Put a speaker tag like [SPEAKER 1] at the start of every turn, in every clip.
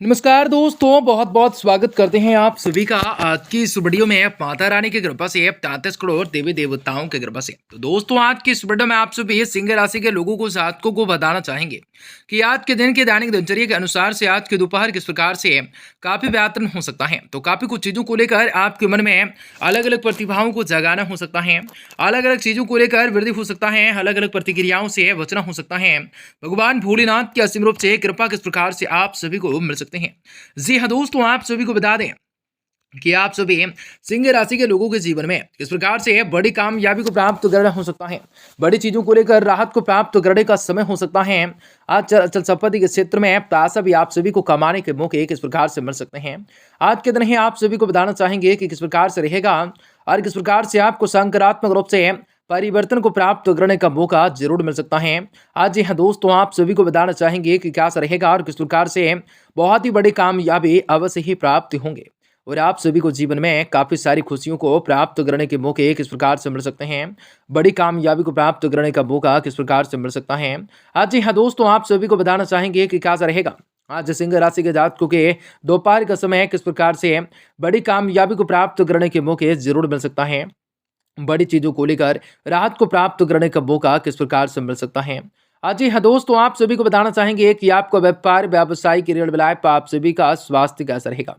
[SPEAKER 1] नमस्कार दोस्तों, बहुत बहुत स्वागत करते हैं आप सभी का आज की इस वीडियो में। माता रानी की कृपा से 33 करोड़ देवी देवताओं की कृपा से तो दोस्तों आज की इस वीडियो में आप सभी सिंह राशि के लोगों को जातकों को बताना चाहेंगे कि आज के दिन के दैनिक दिनचर्या के अनुसार से आज के दोपहर किस प्रकार से काफी बेहतर हो सकता है। तो काफी कुछ चीजों को लेकर आपके मन में अलग अलग प्रतिभाओं को जगाना हो सकता है, अलग अलग चीजों को लेकर वृद्धि हो सकता है, अलग अलग प्रतिक्रियाओं से बचना हो सकता है। भगवान भोलेनाथ की असीम रूप से कृपा किस प्रकार से आप सभी को मिल सकते हैं। जी हाँ दोस्तों, आप सभी को बता दें कि आप सभी सिंह राशि के लोगों के जीवन में इस प्रकार से बड़ी कामयाबी को प्राप्त करना हो सकता है, बड़ी चीजों को लेकर राहत को प्राप्त करने का समय हो सकता है। आज अचल संपत्ति के क्षेत्र में पैसा भी आप सभी को कमाने के मौके किस प्रकार से मिल सकते हैं। आज के दिन ही आप सभी को बताना चाहेंगे कि किस प्रकार से रहेगा और किस प्रकार से आपको सकारात्मक रूप से परिवर्तन को प्राप्त करने का मौका जरूर मिल सकता है। आज यह दोस्तों आप सभी को बताना चाहेंगे कि क्या रहेगा और किस प्रकार से बहुत ही बड़ी कामयाबी अवश्य ही प्राप्त होंगे और आप सभी को जीवन में काफी सारी खुशियों को प्राप्त करने के मौके किस प्रकार से मिल सकते हैं, बड़ी कामयाबी को प्राप्त करने का मौका किस प्रकार से मिल सकता है। आज यह दोस्तों आप सभी को बताना चाहेंगे कि क्या रहेगा आज सिंह राशि के जातकों के दोपहर का समय किस प्रकार से बड़ी कामयाबी को प्राप्त करने के मौके जरूर मिल सकता है, बड़ी चीजों को लेकर राहत को प्राप्त करने का मौका किस प्रकार से मिल सकता है। आज हाँ दोस्तों आप सभी को बताना चाहेंगे कि आपका व्यापार व्यवसाय की ऋण विलाप आप सभी का स्वास्थ्य कैसा रहेगा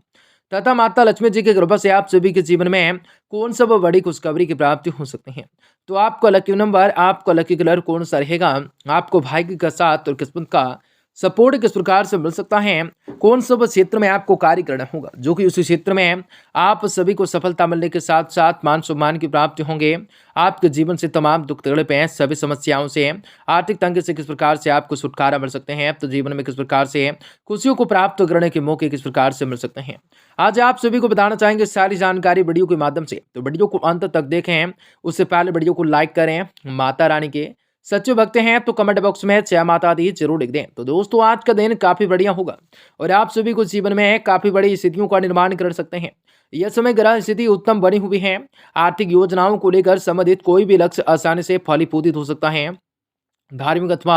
[SPEAKER 1] तथा माता लक्ष्मी जी की कृपा से आप सभी के जीवन में कौन सा बड़ी खुशखबरी की प्राप्ति हो सकती है। तो आपका लकी नंबर, आपका लकी कलर कौन सा रहेगा, आपको भाग्य का साथ और किस्मत का सपोर्ट किस प्रकार से मिल सकता है, कौन सा क्षेत्र में आपको कार्य करना होगा जो कि उसी क्षेत्र में आप सभी को सफलता मिलने के साथ साथ मान सम्मान की प्राप्ति होंगे। आपके जीवन से तमाम दुख तकलीफ हैं, सभी समस्याओं से, आर्थिक तंगी से किस प्रकार से आपको छुटकारा मिल सकते हैं। तो जीवन में किस प्रकार से खुशियों को प्राप्त करने के मौके किस प्रकार से मिल सकते हैं, आज आप सभी को बताना चाहेंगे सारी जानकारी वीडियो के माध्यम से। तो वीडियो को अंत तक देखें, उससे पहले वीडियो को लाइक करें। माता रानी के सच्चे भक्त हैं तो कमेंट बॉक्स में जय माता दी जरूर लिख दें। तो दोस्तों आज का दिन काफी बढ़िया होगा और आप सभी को जीवन में काफी बड़ी स्थितियों का निर्माण कर सकते हैं। यह समय ग्रह स्थिति उत्तम बनी हुई है, आर्थिक योजनाओं को लेकर संबंधित कोई भी लक्ष्य आसानी से फलीभूत हो सकता है। धार्मिक अथवा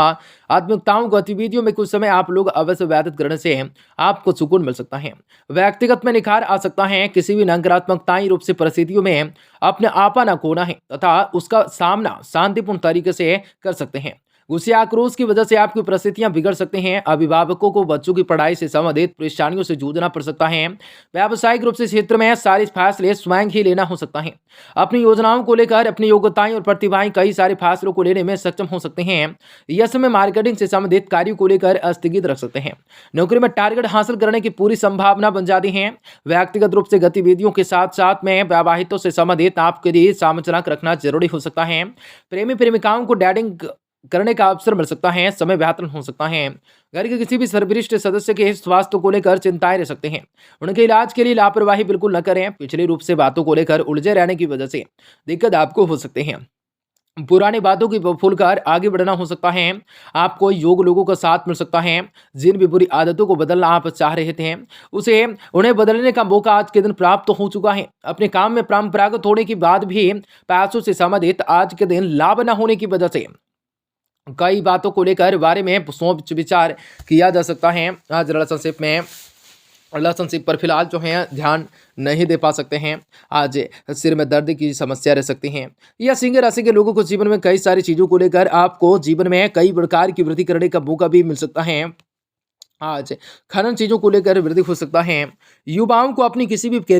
[SPEAKER 1] आत्मिकताओं गतिविधियों में कुछ समय आप लोग अवश्य व्यतीत करने से आपको सुकून मिल सकता है, व्यक्तिगत में निखार आ सकता है। किसी भी नकारात्मकताई रूप से परिस्थितियों में अपने आपा न खोना है तथा उसका सामना शांतिपूर्ण तरीके से कर सकते हैं। गुस्से आक्रोश की वजह से आपकी परिस्थितियां बिगड़ सकती हैं। अभिभावकों को बच्चों की पढ़ाई से संबंधित परेशानियों से जूझना पड़ सकता है। व्यावसायिक रूप से क्षेत्र में सारे फैसले स्वयं ही लेना हो सकता है। अपनी योजनाओं को लेकर अपनी योग्यताएं और प्रतिभाएं कई सारे फैसलों को लेने में सक्षम हो सकते हैं। यह समय मार्केटिंग से संबंधित कार्यों को लेकर स्थगित रख सकते हैं। नौकरी में टारगेट हासिल करने की पूरी संभावना बन जाती है। व्यक्तिगत रूप से गतिविधियों के साथ साथ में वैवाहितों से संबंधित आपके लिए सामंजस्य रखना जरूरी हो सकता है। प्रेमी प्रेमिकाओं को डेटिंग करने का अवसर मिल सकता है, समय बेहतर हो सकता है। घर के किसी भी सर्वश्रेष्ठ सदस्य के स्वास्थ्य को लेकर चिंताएं रह सकते हैं, उनके इलाज के लिए लापरवाही बिल्कुल न करें। पिछले रूप से बातों को लेकर उलझे रहने की वजह से दिक्कत आपको हो सकते हैं। पुरानी बातों की भूलकर आगे बढ़ना हो सकता है। आपको योग लोगों का साथ मिल सकता है। जिन भी बुरी आदतों को बदलना आप चाह रहे थे उसे उन्हें बदलने का मौका आज के दिन प्राप्त हो चुका है। अपने काम में परंपरागत होने के बाद भी पैसों से संबंधित आज के दिन लाभ न होने की वजह से कई बातों को लेकर बारे में सोच विचार किया जा सकता है। आज रिलेशनशिप पर फिलहाल जो है ध्यान नहीं दे पा सकते हैं। आज सिर में दर्द की समस्या रह सकती हैं। या सिंह राशि के लोगों को जीवन में कई सारी चीजों को लेकर आपको जीवन में कई प्रकार की वृद्धि करने का मौका भी मिल सकता है। आज खनन चीजों को लेकर वृद्धि हो सकता है। युवाओं को अपनी किसी भी अपने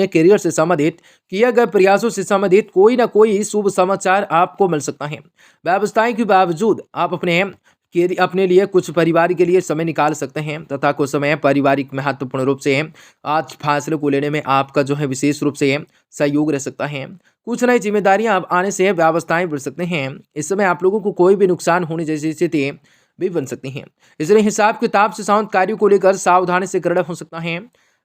[SPEAKER 1] करियर से संबंधित किए गए प्रयासों से संबंधित कोई ना कोई शुभ समाचार आपको मिल सकता है। व्यवसाय के बावजूद आप अपने लिए कुछ परिवार के लिए समय निकाल सकते हैं तथा कुछ समय पारिवारिक महत्वपूर्ण रूप से आज फैसले को लेने में आपका जो है विशेष रूप से सहयोग रह सकता है। कुछ नई जिम्मेदारियां अब आने से व्यवस्थाएं बढ़ सकते हैं। इस समय आप लोगों को कोई भी नुकसान होने जैसी स्थिति भी बन सकती हैं, इसलिए हिसाब किताब से साउंड कार्यों को लेकर सावधानी से करना हो सकता है।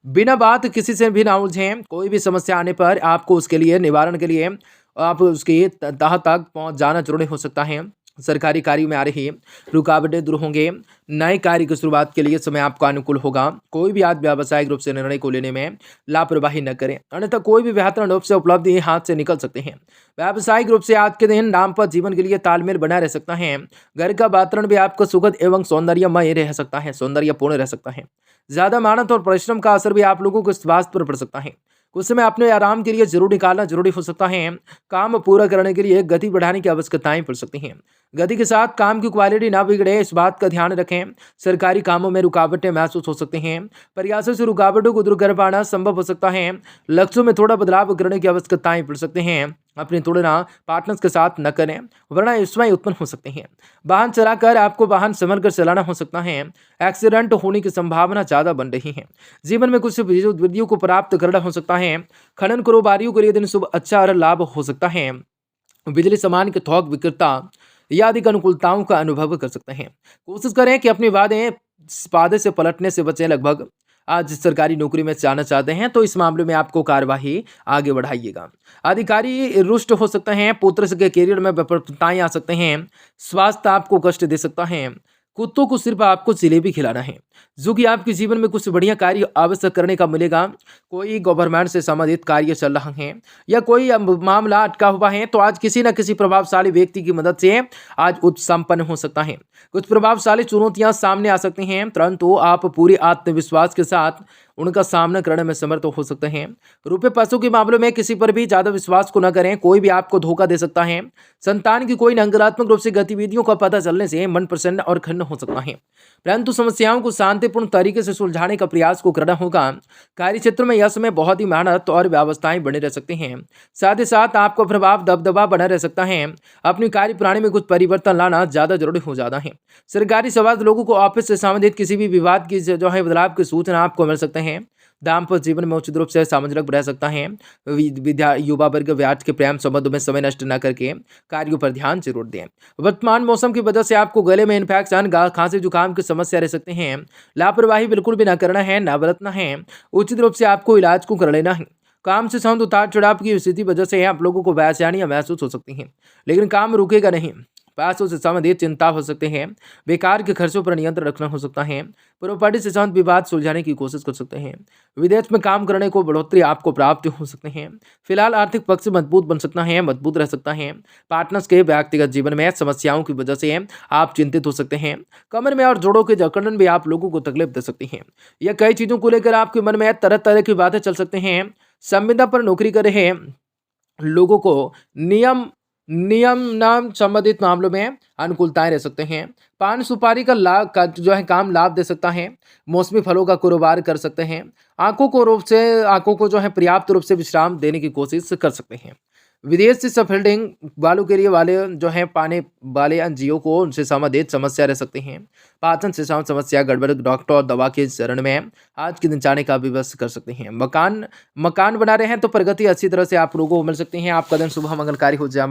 [SPEAKER 1] बिना बात किसी से भी ना उलझें। कोई भी समस्या आने पर आपको उसके लिए निवारण के लिए आप उसके तह तक पहुंच जाना जरूरी हो सकता है। सरकारी कार्यों में आ रही रुकावटें दूर होंगे। नए कार्य की शुरुआत के लिए समय आपका अनुकूल होगा। कोई भी आज व्यावसायिक रूप से निर्णय को लेने में लापरवाही न करें, अन्यथा कोई भी बेहतर रूप से उपलब्धि हाथ से निकल सकते हैं। व्यावसायिक रूप से आज के दिन दाम्पत्य जीवन के लिए तालमेल बना रह सकता है। घर का वातावरण भी आपका सुखद एवं सौंदर्यमय रह सकता है, सौंदर्यपूर्ण रह सकता है। ज्यादा मेहनत और परिश्रम का असर भी आप लोगों के स्वास्थ्य पर पड़ सकता है। कुछ समय अपने आराम के लिए जरूर निकालना जरूरी हो सकता है। काम पूरा करने के लिए गति बढ़ाने की आवश्यकताएं पड़ सकती हैं। गति के साथ काम की क्वालिटी ना बिगड़े, इस बात का ध्यान रखें। सरकारी कामों में रुकावटें महसूस हो सकती हैं। प्रयासों से रुकावटों को दूर कर पाना संभव हो सकता है। लक्ष्यों में थोड़ा बदलाव करने की आवश्यकताएं पड़ सकती हैं। अपनी तुलना पार्टनर्स के साथ न करें, वरना इसमें उत्पन्न हो सकते हैं। वाहन चलाकर आपको वाहन संभल कर चलाना हो सकता है। एक्सीडेंट होने की संभावना ज्यादा बन रही है। जीवन में कुछ वृद्धियों को प्राप्त करना हो सकता है। खनन कारोबारियों के लिए दिन शुभ अच्छा और लाभ हो सकता है। बिजली सामान के थोक विक्रेता या अधिक अनुकूलताओं का अनुभव कर सकते हैं। कोशिश करें कि अपने वादे से पलटने से बचें। लगभग आज सरकारी नौकरी में जाना चाहते हैं तो इस मामले में आपको कार्यवाही आगे बढ़ाइएगा। अधिकारी रुष्ट हो सकते हैं। पुत्र के करियर में विफलताएं आ सकते हैं। स्वास्थ्य आपको कष्ट दे सकता है। कुत्तों को सिर्फ आपको जलेबी खिलाना है, जो कि आपके जीवन में कुछ बढ़िया कार्य आवश्यक करने का मिलेगा। कोई गवर्नमेंट से संबंधित कार्य चल रहा है या कोई मामला अटका हुआ है तो आज किसी न किसी प्रभावशाली व्यक्ति की मदद से आज संपन्न हो सकता है। कुछ प्रभावशाली चुनौतियां सामने आ सकती हैं, परंतु आप पूरी आत्मविश्वास के साथ उनका सामना करने में समर्थ हो सकते हैं। रुपए पैसों के मामलों में किसी पर भी ज्यादा विश्वास को न करें, कोई भी आपको धोखा दे सकता है। संतान की कोई नकारात्मक रूप से गतिविधियों का पता चलने से मन प्रसन्न और खिन्न हो सकता है, परंतु समस्याओं को शांतिपूर्ण तरीके से सुलझाने का प्रयास को करना होगा। कार्य क्षेत्र में यह समय बहुत ही मेहनत और व्यवस्थाएं बने रह सकते हैं। साथ ही साथ आपका प्रभाव दबदबा बना रह सकता है। अपनी कार्य प्रणाली में कुछ परिवर्तन लाना ज्यादा जरूरी हो जाता है। सरकारी संवाद लोगों को ऑफिस से संबंधित किसी भी विवाद की जो है बदलाव की सूचना आपको मिल सकते हैं। दाम्पत्य जीवन में उचित रूप से सामंजस्य रह सकता है। विद्या युवा वर्ग व्याज के प्रेम संबंधों में समय नष्ट न करके कार्यों पर ध्यान जरूर दें। वर्तमान मौसम की वजह से आपको गले में इन्फेक्शन, खांसी जुकाम की समस्या रह सकते हैं। लापरवाही बिल्कुल भी न करना है, न बरतना है। उचित रूप से आपको इलाज को कर लेना है। काम से संबंधित उतार चढ़ाव की स्थिति वजह से आप लोगों को बेचैनियां महसूस हो सकती हैं, लेकिन काम रुकेगा नहीं। पैसों से संबंधित चिंता हो सकते हैं। बेकार के खर्चों पर नियंत्रण रखना हो सकता है। प्रॉपर्टी से संबंधित विवाद सुलझाने की कोशिश कर सकते हैं। विदेश में काम करने को बढ़ोतरी आपको प्राप्त हो सकते हैं। फिलहाल आर्थिक पक्ष मजबूत बन सकता है, मजबूत रह सकता है। पार्टनर्स के व्यक्तिगत जीवन में समस्याओं की वजह से आप चिंतित हो सकते हैं। कमर में और जोड़ों के जकड़न भी आप लोगों को तकलीफ दे सकती हैं। यह कई चीजों को लेकर आपके मन में तरह तरह की बातें चल सकते हैं। संविदा पर नौकरी कर रहे लोगों को नियम नाम संबंधित मामलों में अनुकूलताएं रह सकते हैं। पान सुपारी का लाभ का जो है काम लाभ दे सकता है। मौसमी फलों का कारोबार कर सकते हैं। आंखों को जो है पर्याप्त रूप से विश्राम देने की कोशिश कर सकते हैं। विदेश से सफील्डिंग वालों के लिए वाले जो है पाने वाले एनजीओ को उनसे संबंधित समस्या रह सकती हैं। पाचन से संबंधित समस्या, गड़बड़, डॉक्टर और दवा के चरण में आज के दिन जाने का विवश कर सकते हैं। मकान बना रहे हैं तो प्रगति अच्छी तरह से आप लोगों को मिल सकती है। आपका दिन शुभ मंगलकारी हो जाए।